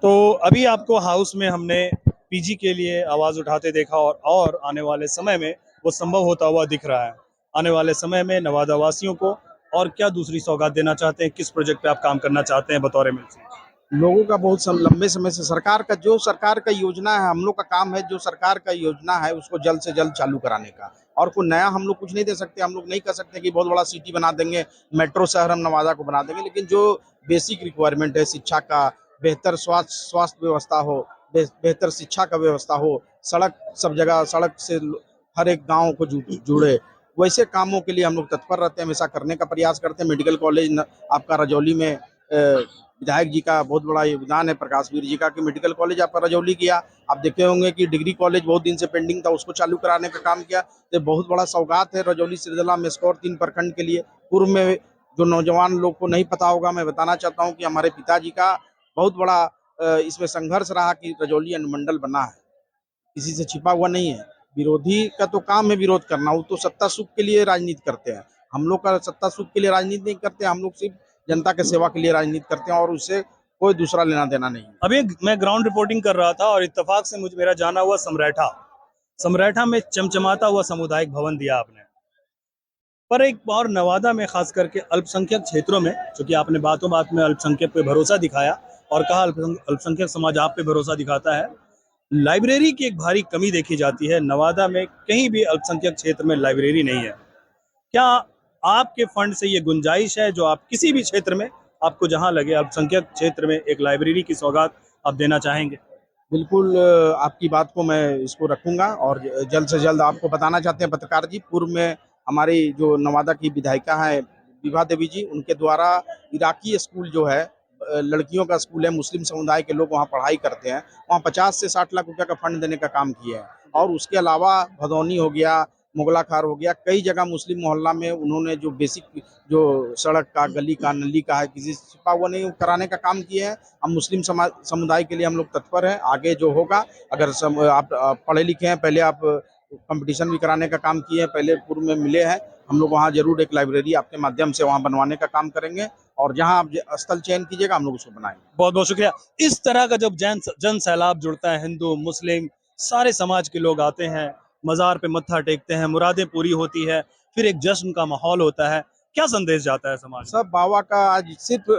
तो अभी आपको हाउस में हमने पीजी के लिए आवाज उठाते देखा और आने वाले समय में वो संभव होता हुआ दिख रहा है। आने वाले समय में नवादा वासियों को और क्या दूसरी सौगात देना चाहते हैं, किस प्रोजेक्ट पे आप काम करना चाहते हैं बतौर एमएलसी? लोगों का बहुत लंबे समय से सरकार का योजना है, हम लोग का काम है जो सरकार का योजना है उसको जल्द से जल्द चालू कराने का। और कोई नया हम लोग कुछ नहीं दे सकते, हम लोग नहीं कर सकते कि बहुत बड़ा सिटी बना देंगे, मेट्रो शहर हम नवादा को बना देंगे, लेकिन जो बेसिक रिक्वायरमेंट है शिक्षा का, बेहतर स्वास्थ्य व्यवस्था हो, बेहतर शिक्षा का व्यवस्था हो, सड़क सब जगह सड़क से हर एक गाँव को जुड़े, वैसे कामों के लिए हम लोग तत्पर रहते हैं, हमेशा करने का प्रयास करते हैं। मेडिकल कॉलेज आपका रजौली में विधायक जी का बहुत बड़ा योगदान है, प्रकाश वीर जी का, कि मेडिकल कॉलेज आपका रजौली किया। आप देखे होंगे कि डिग्री कॉलेज बहुत दिन से पेंडिंग था, उसको चालू कराने का काम किया। तो बहुत बड़ा सौगात है रजौली सिरदला मेस्कौर 3 प्रखंड के लिए। पूर्व में जो नौजवान लोग को नहीं पता होगा, मैं बताना चाहता हूँ कि हमारे पिताजी का बहुत बड़ा इसमें संघर्ष रहा कि रजौली अनुमंडल बना है, किसी से छिपा हुआ नहीं है। विरोधी का तो काम है विरोध करना, वो तो सत्ता सुख के लिए राजनीति करते हैं। हम लोग का सत्ता सुख के लिए राजनीति नहीं करते, हम लोग सिर्फ जनता के सेवा के लिए राजनीति करते हैं और उससे कोई दूसरा लेना देना नहीं। अभी मैं ग्राउंड रिपोर्टिंग कर रहा था और इत्तेफाक से मुझे मेरा जाना हुआ समरैठा समरैठा में चमचमाता हुआ सामुदायिक भवन दिया आपने। पर एक और नवादा में खास करके अल्पसंख्यक क्षेत्रों में, चूंकि आपने बातों बात में अल्पसंख्यक पे भरोसा दिखाया और कहा अल्पसंख्यक समाज आप पे भरोसा दिखाता है, लाइब्रेरी की एक भारी कमी देखी जाती है। नवादा में कहीं भी अल्पसंख्यक क्षेत्र में लाइब्रेरी नहीं है। क्या आपके फंड से ये गुंजाइश है जो आप किसी भी क्षेत्र में आपको जहां लगे अल्पसंख्यक क्षेत्र में एक लाइब्रेरी की सौगात आप देना चाहेंगे? बिल्कुल, आपकी बात को मैं इसको रखूंगा और जल्द से जल्द आपको बताना चाहते हैं पत्रकार जी। पूर्व में हमारी जो नवादा की विधायिका है विभा देवी जी, उनके द्वारा इराकी स्कूल जो है, लड़कियों का स्कूल है, मुस्लिम समुदाय के लोग वहाँ पढ़ाई करते हैं, वहाँ 50 से 60 लाख रुपए का फंड देने का काम किया है। और उसके अलावा भदौनी हो गया, मुगला खार हो गया, कई जगह मुस्लिम मोहल्ला में उन्होंने जो बेसिक जो सड़क का, गली का, नली का है, किसी से छिपा हुआ नहीं, कराने का काम किए हैं। हम मुस्लिम समुदाय के लिए हम लोग तत्पर हैं। आगे जो होगा, अगर आप पढ़े लिखे हैं, पहले आप कंपटीशन भी कराने का काम किए हैं, पहले पूर्व में मिले हैं, हम लोग वहाँ जरूर एक लाइब्रेरी आपके माध्यम से वहाँ बनवाने का काम करेंगे और जहाँ आप स्थल चयन कीजिएगा हम लोग उसको बनाएंगे। बहुत बहुत शुक्रिया। इस तरह का जब जन सैलाब जुड़ता है, हिंदू मुस्लिम सारे समाज के लोग आते हैं, मजार पे मत्था टेकते हैं, मुरादें पूरी होती है, फिर एक जश्न का माहौल होता है, क्या संदेश जाता है समाज में? सब बाबा का आज सिर्फ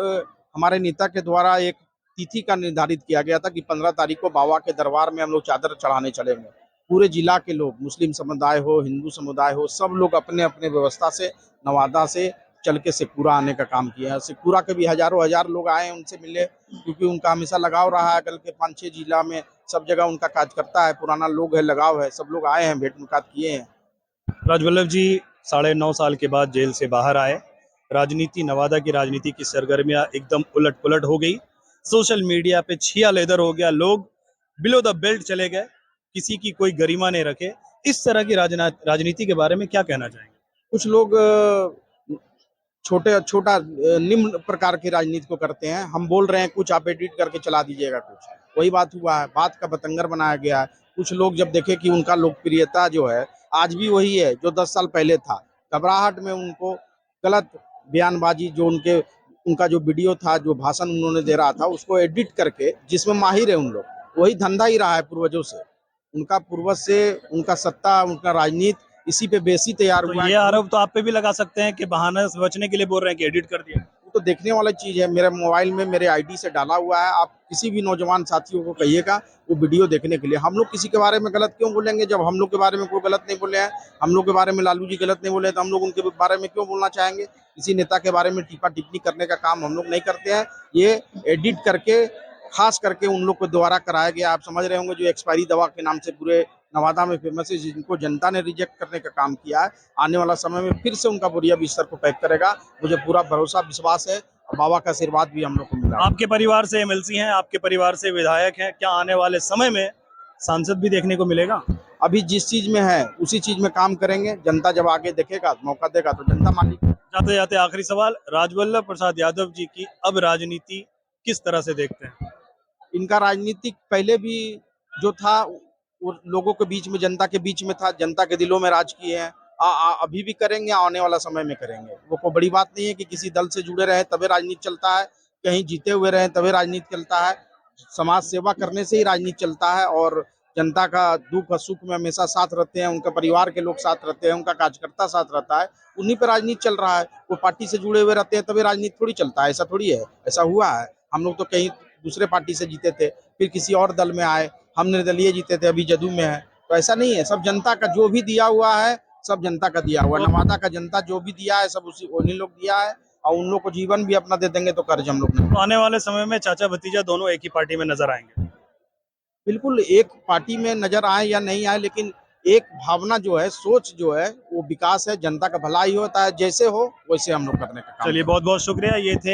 हमारे नेता के द्वारा एक तिथि का निर्धारित किया गया था कि 15 तारीख को बाबा के दरबार में हम लोग चादर चढ़ाने चलेंगे। पूरे जिला के लोग, मुस्लिम समुदाय हो, हिंदू समुदाय हो, सब लोग अपने अपने व्यवस्था से नवादा से चल के शेखपुरा आने का काम किया है। शेखपुरा के भी हजारों हजार लोग आए हैं, उनसे मिले, क्योंकि उनका हमेशा लगाव रहा है, कल के 5-6 जिला में सब जगह उनका कार्यकर्ता है, पुराना लोग है, लगाव है, सब लोग आए हैं, भेंट मुलाकात किए हैं। राजवल्लभ जी 9.5 साल के बाद जेल से बाहर आए। राजनीति, नवादा की राजनीति की सरगर्मियां एकदम उलट पुलट हो गई। सोशल मीडिया पे छिया लेदर हो गया, लोग बिलो द बेल्ट चले गए, किसी की कोई गरिमा नहीं रखे। इस तरह की राजनीति के बारे में क्या कहना चाहेंगे? कुछ लोग छोटा निम्न प्रकार की राजनीति को करते हैं। हम बोल रहे हैं कुछ, आप एडिट करके चला दीजिएगा कुछ, वही बात हुआ है, बात का बतंगर बनाया गया है। कुछ लोग जब देखे कि उनका लोकप्रियता जो है आज भी वही है जो 10 साल पहले था, घबराहट में उनको गलत बयानबाजी, जो उनका जो वीडियो था, जो भाषण उन्होंने दे रहा था, उसको एडिट करके, जिसमें माहिर है उन लोग, वही धंधा ही रहा है पूर्वजों से, उनका पूर्वज से उनका सत्ता, उनका राजनीति इसी पे बेसी तैयार तो हुआ ये है। आरोप तो आप पे भी लगा सकते हैं कि बहाने से बचने के लिए बोल रहे हैं कि एडिट कर दिया। वो तो देखने वाला चीज है, मेरे मोबाइल में मेरे आईडी से डाला हुआ है। आप किसी भी नौजवान साथियों को कहिएगा वो वीडियो देखने के लिए। हम लोग किसी के बारे में गलत क्यों बोलेंगे जब हम लोग के बारे में कोई गलत नहीं बोले हैं? हम लोग के बारे में लालू जी गलत नहीं बोले, तो हम लोग उनके बारे में क्यों बोलना चाहेंगे? किसी नेता के बारे में टीपा टिप्पणी करने का काम हम लोग नहीं करते हैं। ये एडिट करके, खास करके उन लोग को द्वारा कराया गया, आप समझ रहे होंगे, जो एक्सपायरी दवा के नाम से पूरे नवादा में फेमस है, जिनको जनता ने रिजेक्ट करने का काम किया है। आने वाला समय में फिर से उनका बोरिया बिस्तर को पैक करेगा, मुझे पूरा भरोसा विश्वास है। बाबा का आशीर्वाद भी हम लोग को मिला। आपके परिवार से एमएलसी हैं, आपके परिवार से विधायक हैं, क्या आने वाले समय में सांसद भी देखने को मिलेगा? अभी जिस चीज में है उसी चीज में काम करेंगे, जनता जब आगे देखेगा, मौका देगा, तो जनता मालिक। जाते जाते आखिरी सवाल, राजवल्लभ प्रसाद यादव जी की अब राजनीति किस तरह से देखते हैं? इनका राजनीतिक पहले भी जो था वो लोगों के बीच में, जनता के बीच में था, जनता के दिलों में राज किए हैं। अभी भी करेंगे, आने वाला समय में करेंगे। वो कोई बड़ी बात नहीं है कि किसी दल से जुड़े रहे तभी राजनीति चलता है, कहीं जीते हुए रहे तभी राजनीति चलता है। समाज सेवा करने से ही राजनीति चलता है और जनता का दुख और सुख में हमेशा साथ रहते हैं, उनका परिवार के लोग साथ रहते हैं, उनका कार्यकर्ता साथ रहता है, उन्हीं पर राजनीति चल रहा है। वो पार्टी से जुड़े हुए रहते हैं तभी राजनीति थोड़ी चलता है, ऐसा थोड़ी है। ऐसा हुआ है, हम लोग तो कहीं दूसरे पार्टी से जीते थे, फिर किसी और दल में आए, हम निर्दलीय जीते थे, अभी जदयू में है। तो ऐसा नहीं है, सब जनता का जो भी दिया हुआ है, सब जनता का दिया हुआ है। नवादा का जनता जो भी दिया है सब उसी उन्हीं लोग दिया है, और उन लोग को जीवन भी अपना दे देंगे तो कर्ज हम लोग नहीं। तो आने वाले समय में चाचा भतीजा दोनों एक ही पार्टी में नजर आएंगे। बिल्कुल एक पार्टी में नजर आए या नहीं आए, लेकिन एक भावना जो है, सोच जो है, वो विकास है, जनता का भला ही होता है, जैसे हो वैसे हम लोग करने का काम चलिए, करें। बहुत बहुत शुक्रिया। ये थे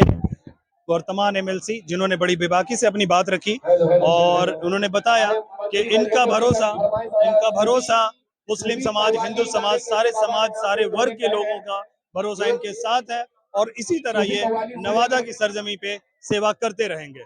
वर्तमान एमएलसी जिन्होंने बड़ी बेबाकी से अपनी बात रखी और उन्होंने बताया कि इनका भरोसा मुस्लिम समाज, हिंदू समाज, सारे वर्ग के लोगों का भरोसा इनके साथ है और इसी तरह ये नवादा की सरजमी पे सेवा करते रहेंगे।